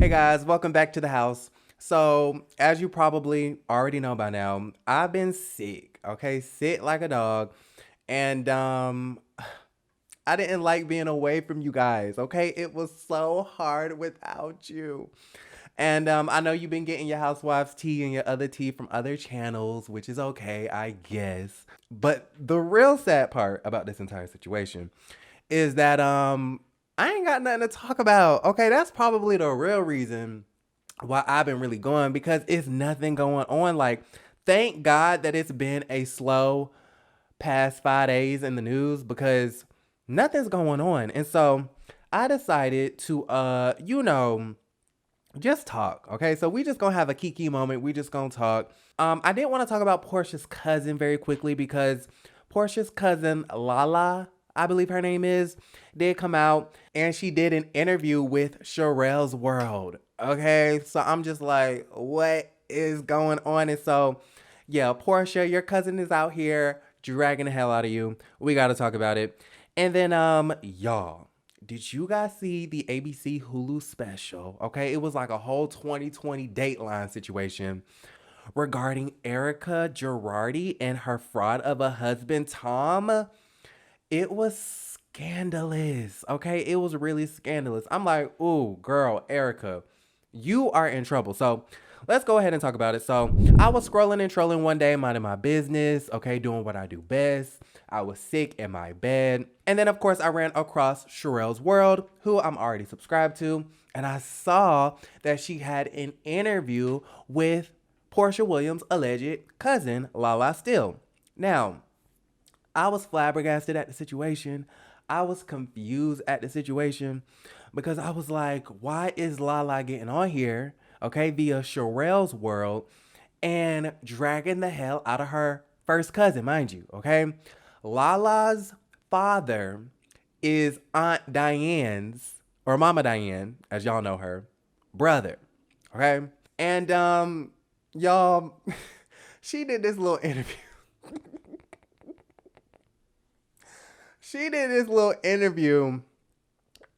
Hey guys, welcome back to the house. So, as you probably already know by now, I've been sick, okay? Sick like a dog. And I didn't like being away from you guys, okay? It was so hard without you. And I know you've been getting your housewives tea and your other tea from other channels, which is okay, I guess. But the real sad part about this entire situation is that I ain't got nothing to talk about. Okay, that's probably the real reason why I've been really going because it's nothing going on. Like, thank God that it's been a slow past 5 days in the news because nothing's going on. And so I decided to just talk. Okay. So we just gonna have a kiki moment. We just gonna talk. I did want to talk about Portia's cousin very quickly because Portia's cousin Lala, I believe her name is, did come out and she did an interview with Sherelle's World. Okay. So I'm just like, what is going on? And so yeah, Porsha, your cousin is out here dragging the hell out of you. We gotta talk about it. And then y'all, did you guys see the ABC Hulu special? Okay, it was like a whole 2020 Dateline situation regarding Erika Girardi and her fraud of a husband, Tom. It was scandalous. Okay, it was really scandalous. I'm like, ooh, girl, Erika, you are in trouble. So let's go ahead and talk about it. So I was scrolling and trolling one day, minding my business, okay, doing what I do best. I was sick in my bed. And then, of course, I ran across Sherelle's World, who I'm already subscribed to. And I saw that she had an interview with Porsha Williams' alleged cousin, Lala Still. Now, I was flabbergasted at the situation. I was confused at the situation because I was like, why is Lala getting on here, okay, via Sherelle's World and dragging the hell out of her first cousin, mind you, okay? Lala's father is Aunt Diane's, or Mama Diane, as y'all know her, brother, okay? And, y'all, she did this little interview. She did this little interview,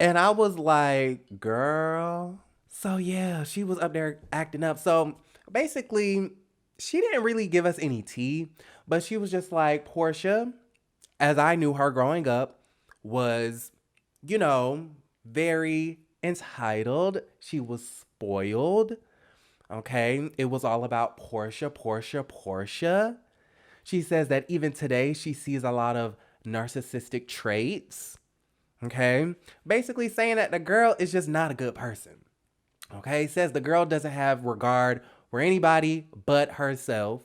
and I was like, girl. So, yeah, she was up there acting up. So, basically, she didn't really give us any tea, but she was just like, Porsha, as I knew her growing up, was, you know, very entitled. She was spoiled. Okay. It was all about Porsha, Porsha, Porsha. She says that even today she sees a lot of narcissistic traits. Okay. Basically saying that the girl is just not a good person. Okay. Says the girl doesn't have regard for anybody but herself.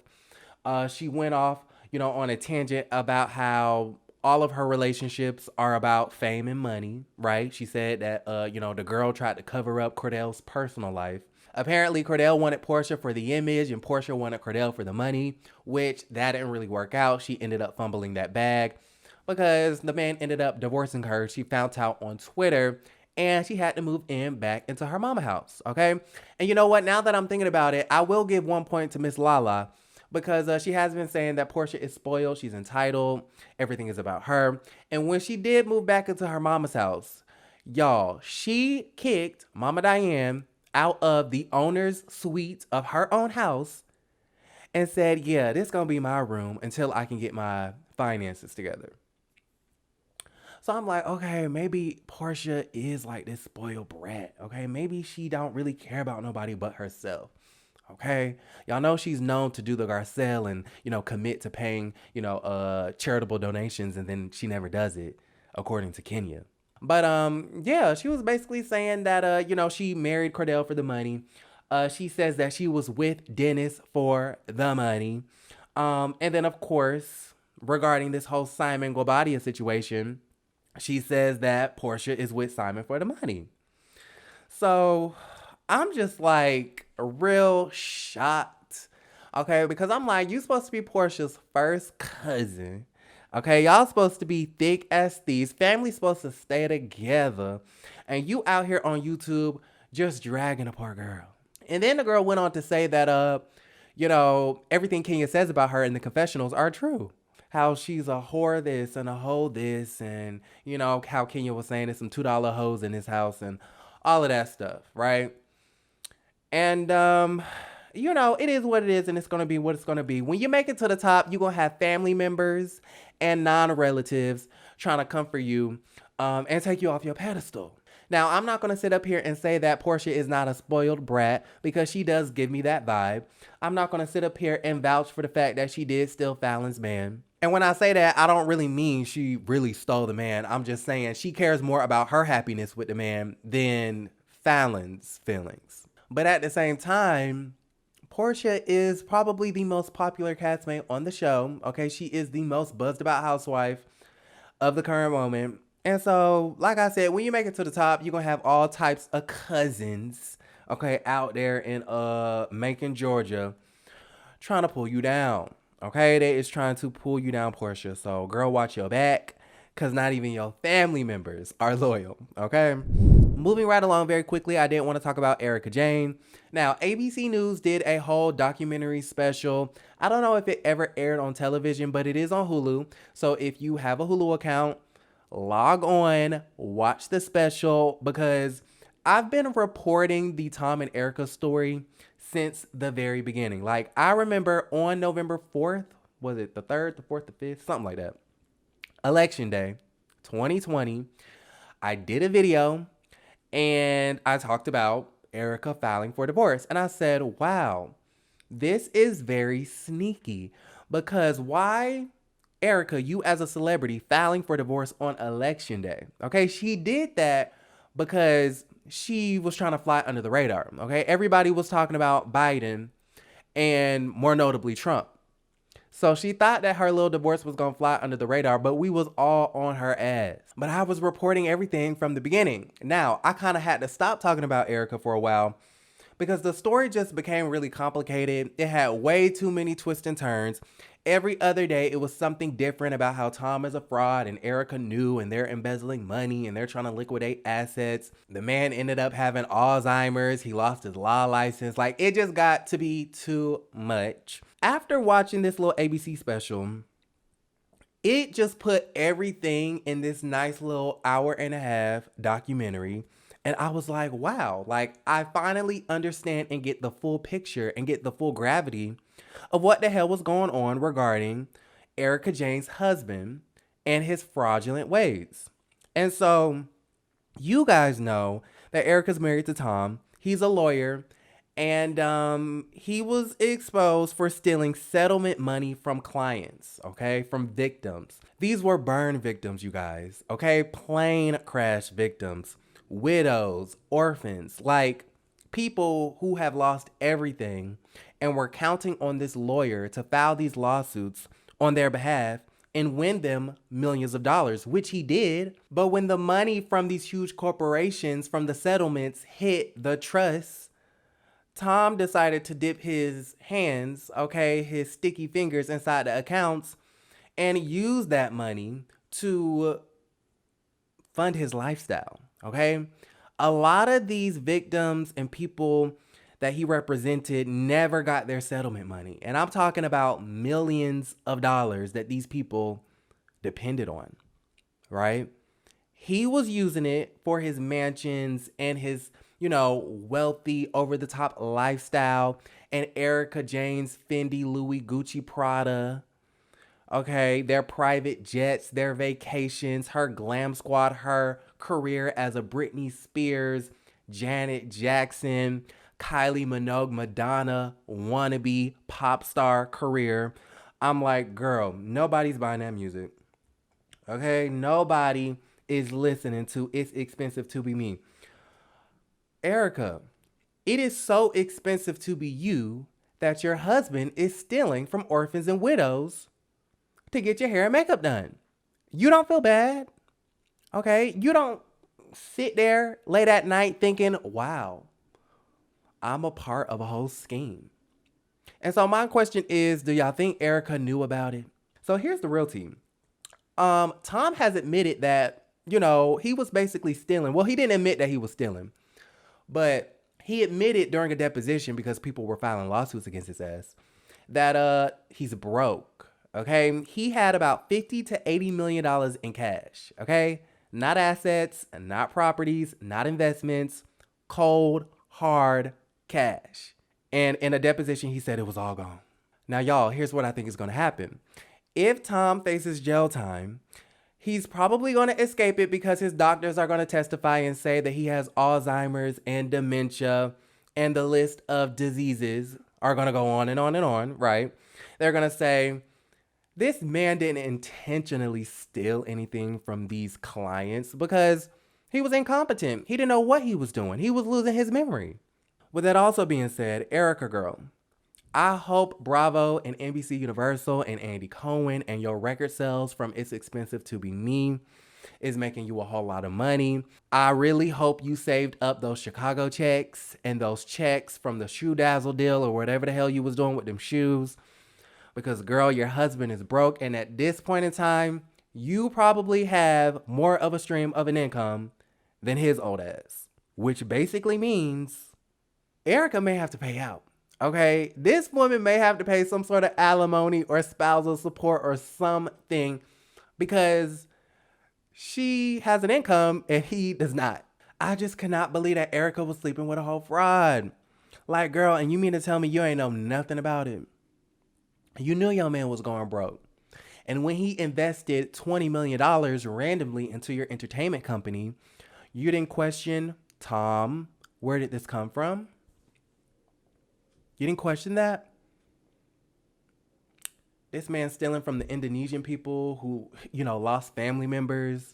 She went off, on a tangent about how all of her relationships are about fame and money, right? She said that, the girl tried to cover up Cordell's personal life. Apparently, Cordell wanted Porsha for the image and Porsha wanted Cordell for the money, which that didn't really work out. She ended up fumbling that bag because the man ended up divorcing her. She found out on Twitter and she had to move in back into her mama house, okay? And you know what? Now that I'm thinking about it, I will give 1 point to Miss Lala because she has been saying that Porsha is spoiled, she's entitled, everything is about her. And when she did move back into her mama's house, y'all, she kicked Mama Diane out of the owner's suite of her own house and said, yeah, this gonna be my room until I can get my finances together. So I'm like, okay, maybe Porsha is like this spoiled brat. Okay, maybe she don't really care about nobody but herself. Okay, y'all know she's known to do the Garcelle and commit to paying charitable donations, and then she never does it, according to Kenya. But yeah, she was basically saying that she married Cordell for the money. She says that she was with Dennis for the money. And then of course, regarding this whole Simon Guobadia situation, she says that Porsha is with Simon for the money. So I'm just like real shocked. Okay, because I'm like, you supposed to be Porsha's first cousin. Okay, y'all supposed to be thick as thieves. Family's supposed to stay together. And you out here on YouTube just dragging a poor girl. And then the girl went on to say that everything Kenya says about her in the confessionals are true. How she's a whore this and a hoe this, and how Kenya was saying there's some $2 hoes in his house and all of that stuff, right? And it is what it is, and it's gonna be what it's gonna be. When you make it to the top, you're gonna have family members and non-relatives trying to comfort you and take you off your pedestal. Now, I'm not gonna sit up here and say that Porsha is not a spoiled brat, because she does give me that vibe. I'm not gonna sit up here and vouch for the fact that she did steal Fallon's man. And when I say that, I don't really mean she really stole the man. I'm just saying she cares more about her happiness with the man than Fallon's feelings. But at the same time, Porsha is probably the most popular castmate on the show. Okay, she is the most buzzed about housewife of the current moment. And so, like I said, when you make it to the top, you're going to have all types of cousins, okay, out there in Macon, Georgia, trying to pull you down. Okay, they is trying to pull you down, Porsha. So, girl, watch your back, because not even your family members are loyal, okay? Moving right along very quickly, I did want to talk about Erika Jayne. Now, ABC News did a whole documentary special. I don't know if it ever aired on television, but it is on Hulu. So if you have a Hulu account, log on, watch the special, because I've been reporting the Tom and Erika story since the very beginning. Like, I remember on November 4th, was it the 3rd, the 4th, the 5th, something like that, Election Day 2020, I did a video and I talked about Erika filing for divorce. And I said, wow, this is very sneaky, because why, Erika, you as a celebrity filing for divorce on Election Day? Okay, she did that because she was trying to fly under the radar. Okay, everybody was talking about Biden and more notably Trump. So she thought that her little divorce was going to fly under the radar, but we was all on her ass. But I was reporting everything from the beginning. Now, I kind of had to stop talking about Erika for a while, because the story just became really complicated. It had way too many twists and turns. Every other day, it was something different about how Tom is a fraud and Erika knew, and they're embezzling money and they're trying to liquidate assets. The man ended up having Alzheimer's. He lost his law license. Like, it just got to be too much. After watching this little ABC special, it just put everything in this nice little hour-and-a-half documentary. And I was like, wow, like, I finally understand and get the full picture and get the full gravity of what the hell was going on regarding Erika Jayne's husband and his fraudulent ways. And so you guys know that Erika's married to Tom. He's a lawyer, and he was exposed for stealing settlement money from clients, okay, from victims. These were burn victims, you guys, okay, plane crash victims, widows, orphans, like people who have lost everything and were counting on this lawyer to file these lawsuits on their behalf and win them millions of dollars, which he did. But when the money from these huge corporations, from the settlements, hit the trust, Tom decided to dip his hands, okay, his sticky fingers inside the accounts, and use that money to fund his lifestyle, okay? A lot of these victims and people that he represented never got their settlement money. And I'm talking about millions of dollars that these people depended on, right? He was using it for his mansions and his, wealthy, over-the-top lifestyle, and Erika Jayne's Fendi, Louis, Gucci, Prada, okay, their private jets, their vacations, her glam squad, her career as a Britney Spears, Janet Jackson, Kylie Minogue, Madonna, wannabe pop star career. I'm like, girl, nobody's buying that music. Okay, nobody is listening to It's Expensive to Be Me. Erika, it is so expensive to be you that your husband is stealing from orphans and widows to get your hair and makeup done. You don't feel bad, okay? You don't sit there late at night thinking, wow, I'm a part of a whole scheme. And so my question is, do y'all think Erika knew about it? So here's the real tea. Tom has admitted that, he was basically stealing. Well, he didn't admit that he was stealing, but he admitted during a deposition, because people were filing lawsuits against his ass, that he's broke. Okay, he had about $50 to $80 million in cash. Okay, not assets, not properties, not investments, cold, hard cash. And in a deposition, he said it was all gone. Now, y'all, here's what I think is going to happen. If Tom faces jail time, he's probably going to escape it because his doctors are going to testify and say that he has Alzheimer's and dementia, and the list of diseases are going to go on and on and on, right? They're going to say, this man didn't intentionally steal anything from these clients because he was incompetent. He didn't know what he was doing. He was losing his memory. With that also being said, Erika girl, I hope Bravo and NBC Universal and Andy Cohen and your record sales from It's Expensive to Be Me is making you a whole lot of money. I really hope you saved up those Chicago checks and those checks from the Shoe Dazzle deal or whatever the hell you was doing with them shoes. Because girl, your husband is broke, and at this point in time, you probably have more of a stream of an income than his old ass. Which basically means Erika may have to pay out. Okay, this woman may have to pay some sort of alimony or spousal support or something because she has an income and he does not. I just cannot believe that Erika was sleeping with a whole fraud. Like, girl, and you mean to tell me you ain't know nothing about it? You knew your man was going broke. And when he invested $20 million randomly into your entertainment company, you didn't question, Tom, where did this come from? You didn't question that? This man stealing from the Indonesian people who, lost family members.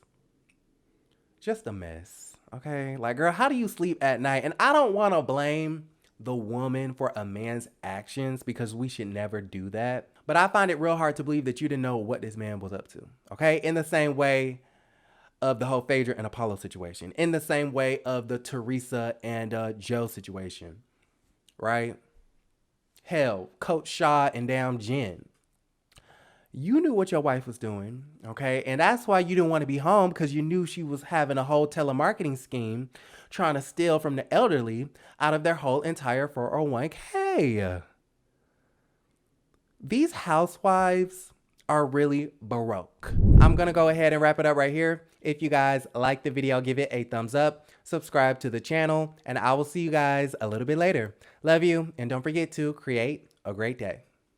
Just a mess, okay? Like, girl, how do you sleep at night? And I don't want to blame the woman for a man's actions because we should never do that. But I find it real hard to believe that you didn't know what this man was up to, okay? In the same way of the whole Phaedra and Apollo situation. In the same way of the Teresa and Joe situation, right? Hell, Coach Shaw and damn Jen. You knew what your wife was doing, okay? And that's why you didn't want to be home because you knew she was having a whole telemarketing scheme trying to steal from the elderly out of their whole entire 401k. These housewives are really baroque. I'm going to go ahead and wrap it up right here. If you guys like the video, give it a thumbs up, subscribe to the channel, and I will see you guys a little bit later. Love you, and don't forget to create a great day.